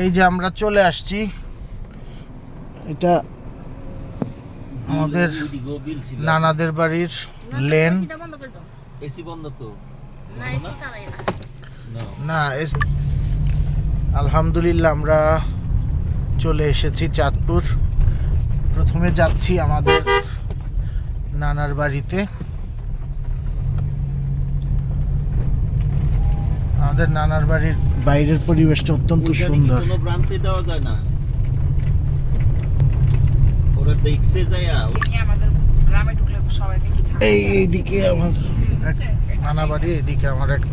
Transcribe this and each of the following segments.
এই যে আমরা চলে আসছি, এটা আমাদের নানাদের বাড়ির লেন। এসি বন্ধ তো না, আলহামদুলিল্লাহ আমরা চলে এসেছি চাঁদপুর। প্রথমে যাচ্ছি আমাদের নানার বাড়িতে। আমাদের নানার বাড়ির বাইরের পরিবেশটা অত্যন্ত সুন্দর। কোনো ব্রাঞ্চে দেওয়া যায় না, ওরা দেখছে যায় আমাদের গ্রামে ঢুকলে সবাইকে কি থাকে। এইদিকে আমার এক নানা বাড়ি, এইদিকে আমার এক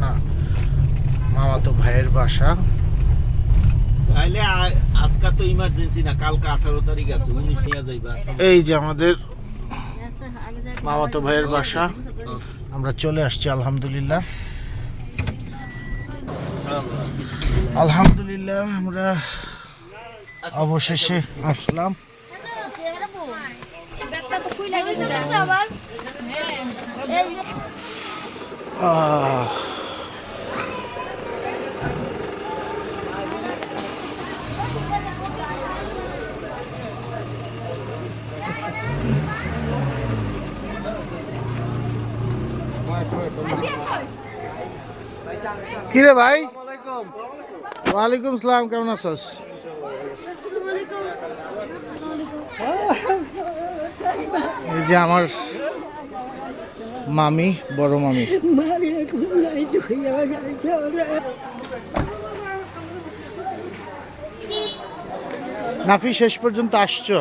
মামাতো ভাইয়ের বাসা। তাহলে আজকে তো ইমার্জেন্সি না, কালকে 18 তারিখ আছে, 19 নিয়ে যাইবা। এই যে আমাদের মামাতো ভাইয়ের বাসা, আমরা চলে আসছি আলহামদুলিল্লাহ। আলহামদুলিল্লাহ আমরা অবশেষে আসলাম। কিরে ভাই? ওয়ালাইকুম সালাম, কেমন আছিস? এই যে আমার মামি, বড় মামি। নাফি, শেষ পর্যন্ত আসছো?